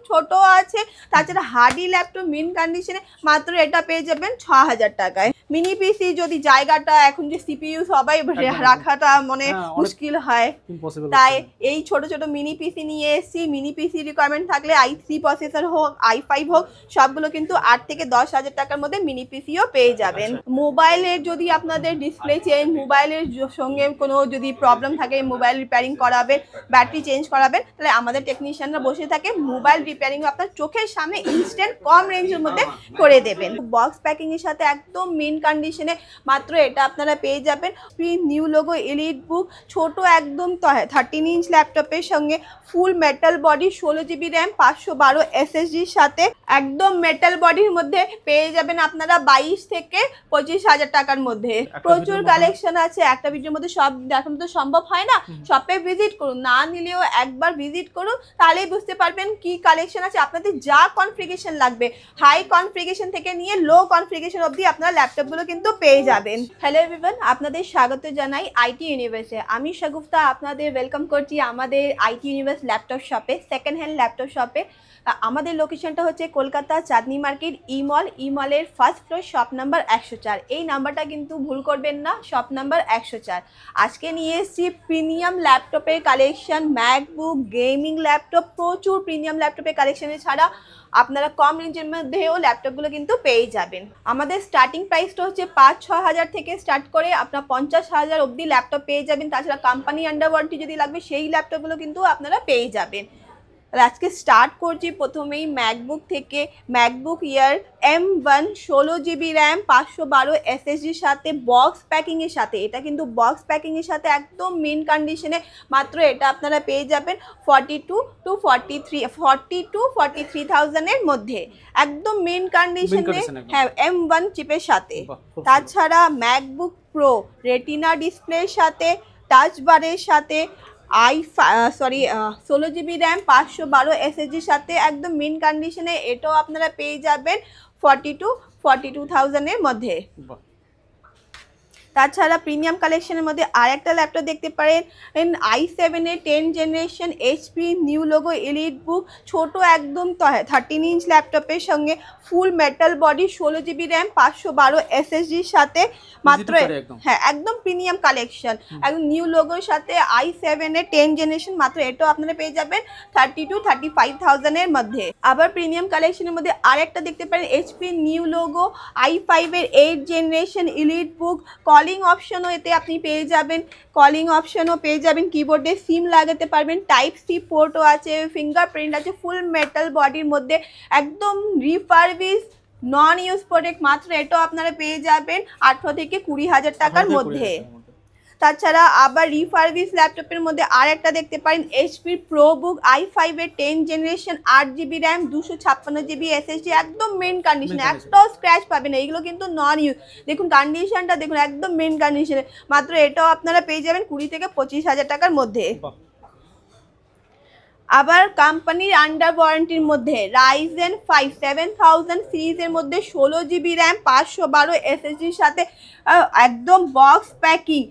ছোট আছে। তাছাড়া হার্ডি ল্যাপটপ মিন কন্ডিশনে মাত্র এটা পেয়ে যাবেন ৬০০০ টাকায়। মিনি পিসি যদি জায়গাটা এখন যে সিপিইউ সবাই রাখাটা মানে মুশকিল হয়, তাই এই ছোট ছোট মিনি পিসি নিয়ে এসেছি। মিনি পিসি রিকোয়ারমেন্ট থাকলে i3 প্রসেসর হোক i5 হোক সবগুলো কিন্তু ৮ থেকে ১০,০০০ টাকার মধ্যে মিনি পিসিও পেয়ে যাবেন। মোবাইলের যদি আপনাদের ডিসপ্লে চেঞ্জ, মোবাইলের সঙ্গে কোনো যদি প্রবলেম থাকে, মোবাইল রিপেয়ারিং করাবেন, ব্যাটারি চেঞ্জ করাবেন, তাহলে আমাদের টেকনিশিয়ানরা বসে থাকে মোবাইল রিপেয়ারিং আপনার চোখের সামনে ইনস্ট্যান্ট কম রেঞ্জের মধ্যে করে দেবেন। বক্স প্যাকিং এর সাথে একদম মেন কন্ডিশনে মাত্র এটা আপনারা পেয়ে যাবেন। নিউ লোগো এলিট বুক ছোট একদম 13 ইঞ্চ ল্যাপটপের সঙ্গে full metal body 16 GB RAM 512 এসএসডির সাথে একদম মেটাল বডির মধ্যে পেয়ে যাবেন আপনারা 22 থেকে 25,000 টাকার মধ্যে। প্রচুর কালেকশন আছে, একটা ভিডিওর মধ্যে সব দেখানো তো সম্ভব হয় না। শপে ভিজিট করুন, না নিলেও একবার ভিজিট করুন, তাহলেই বুঝতে পারবেন কি কালেকশন আছে। আপনাদের যা কনফিগারেশন লাগবে, হাই কনফিগারেশন থেকে নিয়ে লো কনফিগারেশন অবধি আপনারা ল্যাপটপগুলো কিন্তু পেয়ে যাবেন। হ্যালো এভরিওয়ান, আপনাদের স্বাগত জানাই আইটি ইউনিভার্সে। আমি শাগুফতা আপনাদের ওয়েলকাম করছি আমাদের আইটি ইউনিভার্স ল্যাপটপ শপে, সেকেন্ড হ্যান্ড ল্যাপটপ শপে। আমাদের লোকেশনটা হচ্ছে কলকাতা চাঁদনি মার্কেট ই মলের ফার্স্ট ফ্লোর, শপ নাম্বার 104। এই নাম্বারটা কিন্তু ভুল করবেন না, শপ নাম্বার 104। আজকে নিয়ে এসেছি প্রিমিয়াম ল্যাপটপের কালেকশন, ম্যাকবুক, গেমিং ল্যাপটপ, প্রচুর প্রিমিয়াম ল্যাপটপের কালেকশনে ছাড়া আপনারা কম রেঞ্জের মধ্যেও ল্যাপটপগুলো কিন্তু পেয়ে যাবেন। আমাদের স্টার্টিং প্রাইসটা হচ্ছে ৫-৬ হাজার থেকে স্টার্ট করে আপনার ৫০,০০০ অবধি ল্যাপটপ পেয়ে যাবেন। তাছাড়া কোম্পানি আন্ডার ওয়ারেন্টি যদি লাগবে সেই ল্যাপটপগুলো কিন্তু আপনারা পেয়ে যাবেন। আজকে স্টার্ট করছি প্রথমেই ম্যাকবুক থেকে। ম্যাকবুক ইয়ার M1 16 জিবি র্যাম 512 এসএসডির সাথে বক্স প্যাকিংয়ের সাথে, এটা কিন্তু বক্স প্যাকিংয়ের সাথে একদম মেন কন্ডিশনে মাত্র এটা আপনারা পেয়ে যাবেন 42,000-43,000 মধ্যে একদম মেন কন্ডিশনে। হ্যাঁ, M1 চিপের সাথে। তাছাড়া ম্যাকবুক প্রো রেটিনা ডিসপ্লের সাথে, টাচ বারের সাথে, 16 জিবি র্যাম 512 এসএসডির সাথে একদম মেন কন্ডিশনে এটাও আপনারা পেয়ে যাবেন 42,000 মধ্যে। তাছাড়া প্রিমিয়াম কালেকশনের মধ্যে আরেকটা ল্যাপটপ দেখতে পারেন, i7 এর 10 generation HP new logo EliteBook ছোট একদম 13 ইঞ্চ ল্যাপটপের সঙ্গে full metal body 16 GB RAM 512 এসএসডির সাথে মাত্র, হ্যাঁ একদম প্রিমিয়াম কালেকশন একদম নিউ লোগোর সাথে i7 এর 10 জেনারেশন মাত্র এটাও আপনারা পেয়ে যাবেন 30,000-35,000 মধ্যে। আবার প্রিমিয়াম কালেকশনের মধ্যে আরেকটা দেখতে পারেন এইচপি নিউ লোগো i5 এর 8 জেনারেশন এলিট বুক, কলিং অপশনও এতে আপনি পেয়ে যাবেন, কলিং অপশনও পেয়ে যাবেন, কিবোর্ডে সিম লাগাতে পারবেন, টাইপ সি পোর্টও আছে, ফিঙ্গারপ্রিন্ট আছে, ফুল মেটাল বডির মধ্যে একদম রিফারবিশ নন ইউজ প্রোডাক্ট মাত্র এটাও আপনারা পেয়ে যাবেন 18 থেকে 20,000 টাকার মধ্যে। তাছাড়া আবার রিফারবিশ ল্যাপটপের মধ্যে আরেকটা দেখতে পারেন এইচপি প্রোবুক i5 এর 10 generation 8 GB RAM 256 GB SSD একদম মেন কন্ডিশন, একটাও স্ক্র্যাচ পাবেন না, এগুলো কিন্তু নন ইউজ। দেখুন কন্ডিশনটা দেখুন একদম মেন কন্ডিশনে মাত্র এটাও আপনারা পেয়ে যাবেন 20 থেকে 25,000 টাকার মধ্যে। আবার কোম্পানির আন্ডার ওয়ারেন্টির মধ্যে Ryzen 5 7000 সিরিজের মধ্যে 16 জিবি র্যাম 512 এসএসডির সাথে একদম box packing,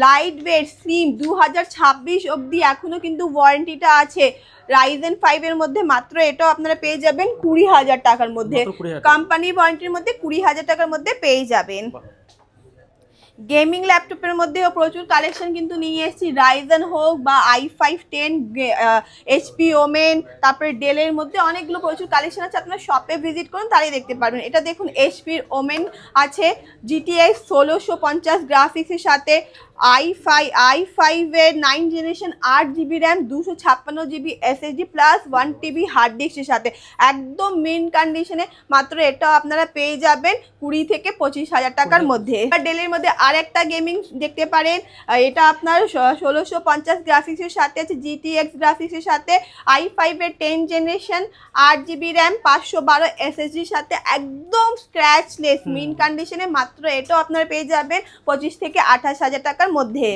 light weight, slim, 2026 অবধি এখনও কিন্তু ওয়ারেন্টিটা আছে। Ryzen 5 এর মধ্যে মাত্র এটাও আপনারা পেয়ে যাবেন 20,000 টাকার মধ্যে, কোম্পানির ওয়ারেন্টির মধ্যে 20,000 টাকার মধ্যে পেয়ে যাবেন। গেমিং ল্যাপটপের মধ্যেও প্রচুর কালেকশন কিন্তু নিয়ে এসেছি, রাইজেন হোক বা i5 10, এইচপি ওমেন, তারপরে ডেলের মধ্যে অনেকগুলো প্রচুর কালেকশন আছে। আপনারা শপে ভিজিট করুন তাহলেই দেখতে পারবেন। এটা দেখুন এইচপির ওমেন আছে GTX 1650 গ্রাফিক্সের সাথে, i5 এর 9 generation 8 GB RAM 256 GB SSD plus 1 TB hard ডিস্কের সাথে একদম মেন কন্ডিশনে মাত্র এটাও আপনারা পেয়ে যাবেন 20 থেকে 25,000 টাকার মধ্যে। ডেলের মধ্যে আরেকটা গেমিং দেখতে পারেন, এটা আপনার 1650 গ্রাফিক্সের সাথে আছে, GTX গ্রাফিক্সের সাথে, i5 এর 10 জেনারেশন 8 জিবি র্যাম 512 এসএসডির সাথে একদম স্ক্র্যাচলেস মেন কন্ডিশনে মাত্র এটাও আপনারা পেয়ে যাবেন 25 থেকে 28,000 টাকার মধ্যে।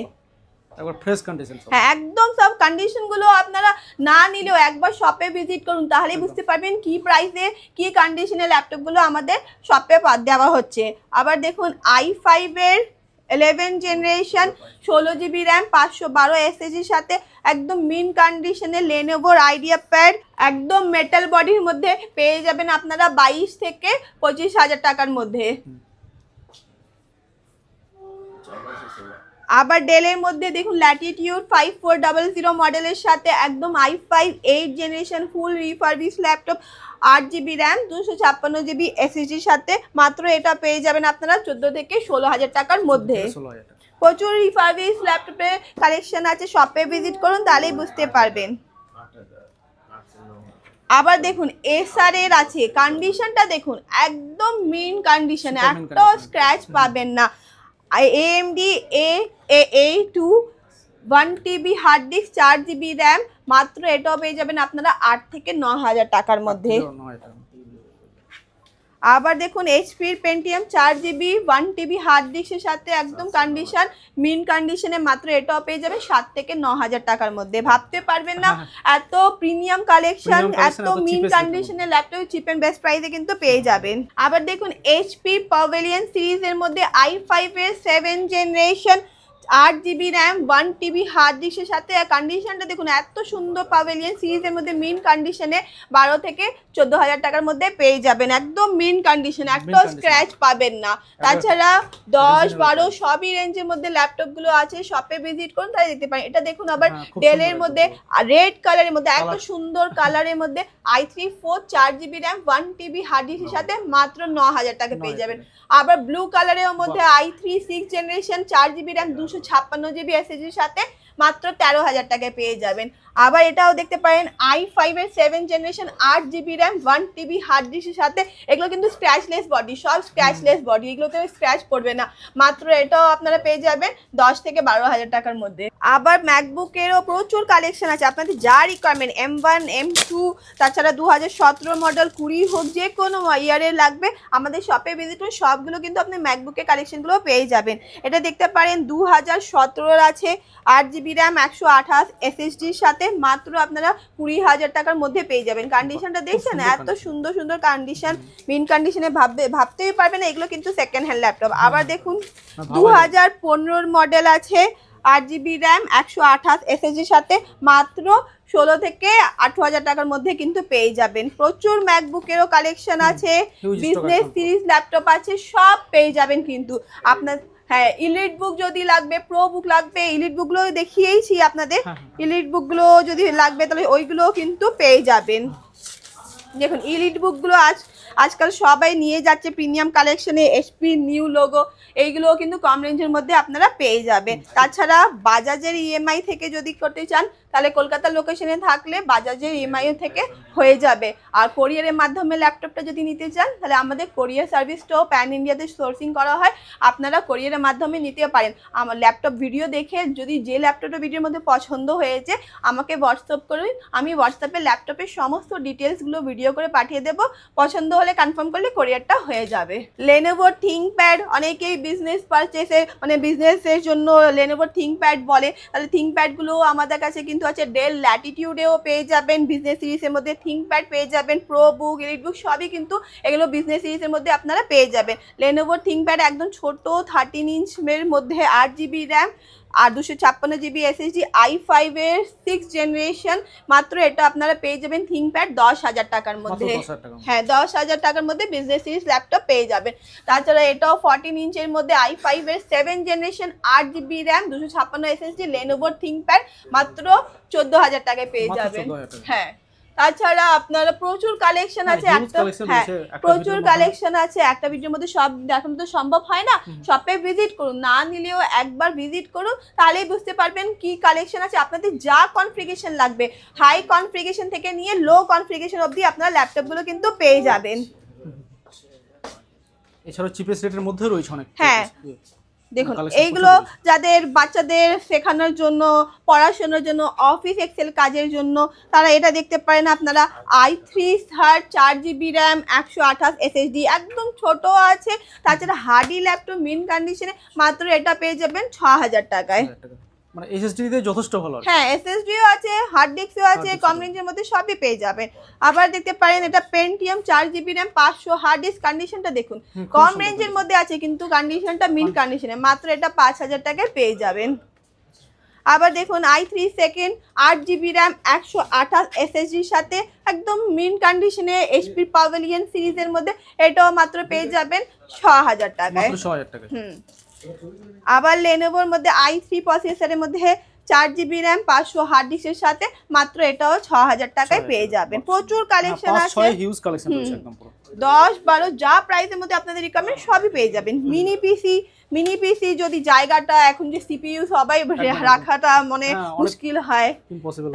ফ্রেশ কন্ডিশন, হ্যাঁ একদম সব কন্ডিশনগুলো আপনারা না নিলেও একবার শপে ভিজিট করুন তাহলেই বুঝতে পারবেন কি প্রাইসে কি কন্ডিশনের ল্যাপটপগুলো আমাদের শপে দেওয়া হচ্ছে। আবার দেখুন i5 এর 11 জেনারেশন 16GB র্যাম 512 এসএসজির সাথে একদম মিন কন্ডিশনে লেনোভোর আইডিয়া প্যাড একদম মেটাল বডির মধ্যে পেয়ে যাবেন আপনারা 22 থেকে 25,000 টাকার মধ্যে। আবার ডেলের মধ্যে দেখুন ল্যাটিটিউড 5400 মডেলের সাথে একদম i5 8 জেনারেশন ফুল refurbish laptop 8GB RAM 256GB এসএসজির সাথে মাত্র এটা পেয়ে যাবেন আপনারা 14 থেকে 16,000 টাকার মধ্যে। প্রচুর রিফারবিশ ল্যাপটপের কালেকশন আছে, শপে ভিজিট করুন তাহলেই বুঝতে পারবেন। আবার দেখুন এসআর এর আছে, কন্ডিশনটা দেখুন একদম মিন কন্ডিশনে, একটাও স্ক্র্যাচ পাবেন না। AMD A2 1TB hard disk 4GB RAM মাত্র এটাও পেয়ে যাবেন আপনারা 8 থেকে 9,000 টাকার মধ্যে। আবার দেখুন এইচপির পেন্টিয়াম 4GB 1TB হার্ড ডিস্কের সাথে একদম কন্ডিশন মিন কন্ডিশনে মাত্র এটাও পেয়ে যাবেন 7 থেকে 9,000 টাকার মধ্যে। ভাবতে পারবেন না এত প্রিমিয়াম কালেকশন, এত মিন কন্ডিশনে ল্যাপটপ চিপ এন্ড বেস্ট প্রাইসে কিন্তু পেয়ে যাবেন। আবার দেখুন এইচপি প্যাভিলিয়ন সিরিজের মধ্যে i5 এর 7 generation 8GB RAM 1TB hard ডিস্কের সাথে কন্ডিশনটা দেখুন এত সুন্দর। প্যাভিলিয়ন সিরিজের মধ্যে মিন কন্ডিশনে 12 থেকে 14,000 টাকার মধ্যে পেয়ে যাবেন, একদম মিন কন্ডিশনে, একটাও স্ক্র্যাচ পাবেন না। তাছাড়া 10, 12 সবই রেঞ্জের মধ্যে ল্যাপটপগুলো আছে, শপে ভিজিট করুন তাহলে দেখতে পারেন। এটা দেখুন আবার ডেলের মধ্যে রেড কালারের মধ্যে এত সুন্দর কালারের মধ্যে i3 4 4GB RAM 1TB hard ডিস্কের সাথে মাত্র 9,000 টাকা পেয়ে যাবেন। আবার ব্লু কালারের মধ্যে i3 6 generation 4GB RAM 256GB এসএসজির সাথে মাত্র 13,000 টাকায় পেয়ে যাবেন। আবার এটাও দেখতে পারেন i5 এর 7 generation 8GB RAM 1TB hard ডিস্কের সাথে, এগুলো কিন্তু স্ক্র্যাচলেস বডি, সব স্ক্র্যাচলেস বডি, এগুলোতে স্ক্র্যাচ পড়বে না। মাত্র এটাও আপনারা পেয়ে যাবেন 10 থেকে 12,000 টাকার মধ্যে। আবার ম্যাকবুকেরও প্রচুর কালেকশন আছে, আপনাদের যা রিকোয়ারমেন্ট M1 M2 তাছাড়া 2017 মডেল 20 হোক যে কোনো ইয়ারের লাগবে আমাদের শপে ভিজিট করুন, সবগুলো কিন্তু আপনি ম্যাকবুকের কালেকশনগুলো পেয়ে যাবেন। এটা দেখতে পারেন 2017 আছে 8GB র্যাম 128 এসএসজির সাথে মাত্র আপনারা 20,000 টাকার মধ্যে পেয়ে যাবেন। কন্ডিশনটা দেখছেন এত সুন্দর সুন্দর কন্ডিশন, মিন কন্ডিশনে ভাবতেই পারবেন না এগুলো কিন্তু সেকেন্ড হ্যান্ড ল্যাপটপ। আবার দেখুন 2015 মডেল আছে 8GB র্যাম 128 এসএসজির সাথে মাত্র 16 থেকে 18,000 টাকার মধ্যে কিন্তু পেয়ে যাবেন। প্রচুর ম্যাকবুকেরও কালেকশন আছে, বিজনেস সিরিজ ল্যাপটপ আছে, সব পেয়ে যাবেন কিন্তু আপনার। হ্যাঁ, ইলিট বুক যদি লাগবে, প্রো বুক লাগবে, ইলিট বুকগুলো দেখিয়েছি আপনাদের। ইলিট বুকগুলো যদি লাগবে তাহলে ওইগুলো কিন্তু পেয়ে যাবেন। দেখুন ইলিট বুকগুলো আজকাল সবাই নিয়ে যাচ্ছে প্রিমিয়াম কালেকশনে, এসপি নিউ লোগো, এইগুলোও কিন্তু কম রেঞ্জের মধ্যে আপনারা পেয়ে যাবেন। তাছাড়া বাজাজের ইএমআই থেকে যদি করতে চান তাহলে কলকাতা লোকেশনে থাকলে বাজাজের ইএমআই থেকে হয়ে যাবে। আর কোরিয়ারের মাধ্যমে ল্যাপটপটা যদি নিতে চান তাহলে আমাদের কোরিয়ার সার্ভিসটাও প্যান ইন্ডিয়াতে সোর্সিং করা হয়, আপনারা কোরিয়ারের মাধ্যমে নিতে পারেন। আমার ল্যাপটপ ভিডিও দেখে যদি যে ল্যাপটপটা ভিডিওর মধ্যে পছন্দ হয়েছে আমাকে হোয়াটসঅ্যাপ করুন, আমি হোয়াটসঅ্যাপে ল্যাপটপের সমস্ত ডিটেলসগুলো ভিডিও করে পাঠিয়ে দেবো, পছন্দ হলে কনফার্ম করলে কোরিয়ারটা হয়ে যাবে। লেনোভো থিংকপ্যাড, অনেকেই বিজনেস পারচেসের মানে বিজনেসের জন্য লেনোভো থিংকপ্যাড বলে, তাহলে থিংকপ্যাডগুলো আমাদের কাছে কিন্তু আছে। ডেল ল্যাটিটিউডেও পেয়ে যাবেন, বিজনেস সিরিজের মধ্যে থিংকপ্যাড পেয়ে যাবেন, প্রো বুক, এলিট বুক সবই কিন্তু এগুলো বিজনেস সিরিজের মধ্যে আপনারা পেয়ে যাবেন। লেনোভো থিংকপ্যাড একদম ছোট 13 ইঞ্চের মধ্যে 8GB র্যাম আর 256GB এসএসডি i5 এর 6 জেনারেশন মাত্র এটা আপনারা পেয়ে যাবেন থিংকপ্যাড 10,000 টাকার মধ্যে। হ্যাঁ, 10,000 টাকার মধ্যে বিজনেস সিরিজ ল্যাপটপ পেয়ে যাবেন। তাছাড়া এটাও 14 ইঞ্চের মধ্যে i5 এর 7 generation 8GB RAM 256 SSD Lenovo ThinkPad মাত্র 14,000 টাকায় পেয়ে যাবেন। হ্যাঁ, তাছাড়া আপনারা প্রচুর কালেকশন আছে, প্রচুর কালেকশন আছে, একটা ভিডিওর মধ্যে সব দেখানো তো সম্ভব হয় না। শপে ভিজিট করুন, না নিলেও একবার ভিজিট করুন তাহলেই বুঝতে পারবেন কি কালেকশন আছে। আপনাদের যা কনফিগারেশন লাগবে, হাই কনফিগারেশন থেকে নিয়ে লো কনফিগারেশন অবধি আপনারা ল্যাপটপগুলো কিন্তু পেয়ে যাবেন। এছাড়াও চিপেস্ট রেটের মধ্যে রয়েছে অনেক। হ্যাঁ, দেখুন এইগুলো যাদের বাচ্চাদের শেখানোর জন্য, পড়াশোনার জন্য, অফিস এক্সেল কাজের জন্য তারা এটা দেখতে পারেন আপনারা i3 4GB র্যাম 128 এসএসডি একদম ছোট আছে। তাছাড়া হার্ডি ল্যাপটপ মিন কন্ডিশনে মাত্র এটা পেয়ে যাবেন 6,000 টাকায়। মানে এসএসডি তে যথেষ্ট ভালো। হ্যাঁ, এসএসডিও আছে, হার্ড ডিস্কও আছে, কম রেঞ্জের মধ্যে সবই পেয়ে যাবেন। আবার দেখতে পারেন এটা Pentium 4GB RAM 500, hard disk কন্ডিশনটা দেখুন কম রেঞ্জের মধ্যে আছে কিন্তু কন্ডিশনটা মিড কন্ডিশনে, মাত্র এটা 5000 টাকায় পেয়ে যাবেন। আবার দেখুন i3 সেকেন্ড 8GB RAM 128 এসএসডির সাথে একদম মিন কন্ডিশনে এইচপি পাভেলিয়ন সিরিজের মধ্যে, এটাও মাত্র পেয়ে যাবেন 6000 টাকায়। মাত্র 6000 টাকায়। আবার লেনোভোর মধ্যে i3 প্রসেসরের মধ্যে 4GB RAM 500 হার্ড ডিস্কের সাথে মাত্র এটাও 6000 টাকায় পেয়ে যাবেন। প্রচুর কালেকশন আছে, 5-6 হিউজ কালেকশন রয়েছে একদম পুরো 10-12 যা প্রাইসের মধ্যে আপনাদের রিকমেন্ড সবই পেয়ে যাবেন। মিনি পিসি যদি জায়গাটা এখন যে সিপিইউ সবাই রাখাটা মানে মুশকিল হয়,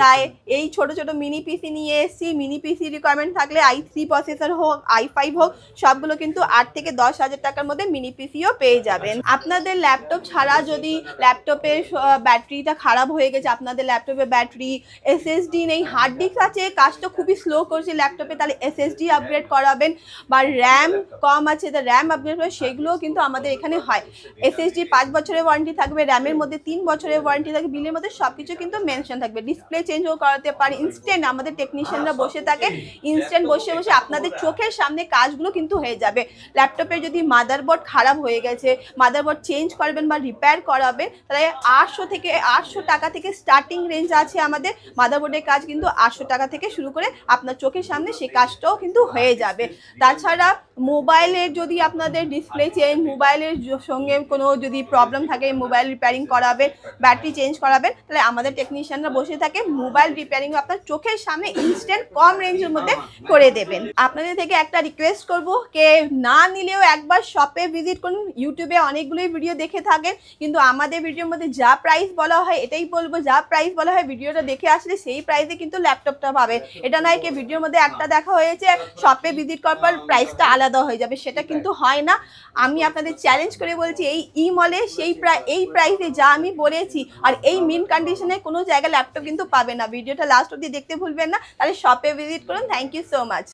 তাই এই ছোট ছোট মিনি পিসি নিয়ে এসেছি। মিনি পিসি রিকোয়ারমেন্ট থাকলে i3 প্রসেসর হোক i5 হোক সবগুলো কিন্তু 8 থেকে 10,000 টাকার মধ্যে মিনি পিসিও পেয়ে যাবেন। আপনাদের ল্যাপটপ ছাড়া যদি ল্যাপটপের ব্যাটারিটা খারাপ হয়ে গেছে, আপনাদের ল্যাপটপের ব্যাটারি এসএসডি নেই, হার্ড ডিস্ক আছে, কাজটা খুবই স্লো করছে ল্যাপটপে, তাহলে এসএসডি আপগ্রেড করাবেন, বা র্যাম কম আছে তো র্যাম আপগ্রেড করে, সেগুলোও কিন্তু আমাদের এখানে হয়। এসএসডি 5 বছরের ওয়ারেন্টি থাকবে, র্যামের মধ্যে 3 বছরের ওয়ারেন্টি থাকবে, বিলের মধ্যে সবকিছু কিন্তু মেনশন থাকবে। ডিসপ্লে চেঞ্জও করাতে পারে ইনস্ট্যান্ট, আমাদের টেকনিশিয়ানরা বসে থাকে, ইনস্ট্যান্ট বসে বসে আপনাদের চোখের সামনে কাজগুলো কিন্তু হয়ে যাবে। ল্যাপটপের যদি মাদারবোর্ড খারাপ হয়ে গেছে, মাদারবোর্ড চেঞ্জ করবেন বা রিপেয়ার করাবেন, তাহলে 800 টাকা থেকে স্টার্টিং রেঞ্জ আছে আমাদের। মাদারবোর্ডের কাজ কিন্তু 800 টাকা থেকে শুরু করে আপনার চোখের সামনে সেই কাজটাও কিন্তু হয়ে যাবে। তাছাড়া মোবাইলের যদি আপনাদের ডিসপ্লে চেঞ্জ, মোবাইলের সঙ্গে কোনো যদি প্রবলেম থাকে, মোবাইল রিপেয়ারিং করাবেন, ব্যাটারি চেঞ্জ করাবেন, তাহলে আমাদের টেকনিশিয়ানরা বসে থাকে, মোবাইল রিপেয়ারিং আপনার চোখের সামনে ইনস্ট্যান্ট কম রেঞ্জের মধ্যে করে দেবেন। আপনাদের থেকে একটা রিকোয়েস্ট করব, কে না নিলেও একবার শপে ভিজিট করুন। ইউটিউবে অনেকগুলোই ভিডিও দেখে থাকেন, কিন্তু আমাদের ভিডিওর মধ্যে যা প্রাইস বলা হয় এটাই বলবো, যা প্রাইস বলা হয় ভিডিওটা দেখে আসলে সেই প্রাইসে কিন্তু ল্যাপটপটা পাবেন। এটা নয় কি ভিডিওর মধ্যে একটা দেখা হয়েছে, শপে ভিজিট করার পর প্রাইসটা আলাদা হয়ে যাবে, সেটা কিন্তু হয় না। আমি আপনাদের চ্যালেঞ্জ করে বলছি, এই মলে এই প্রাইসে যা আমি বলেছি আর এই মিন কন্ডিশনে কোনো জায়গায় ল্যাপটপ কিন্তু পাবে না। ভিডিওটা লাস্ট অবধি দেখতে ভুলবেন না, তাহলে শপে ভিজিট করুন। Thank you so much.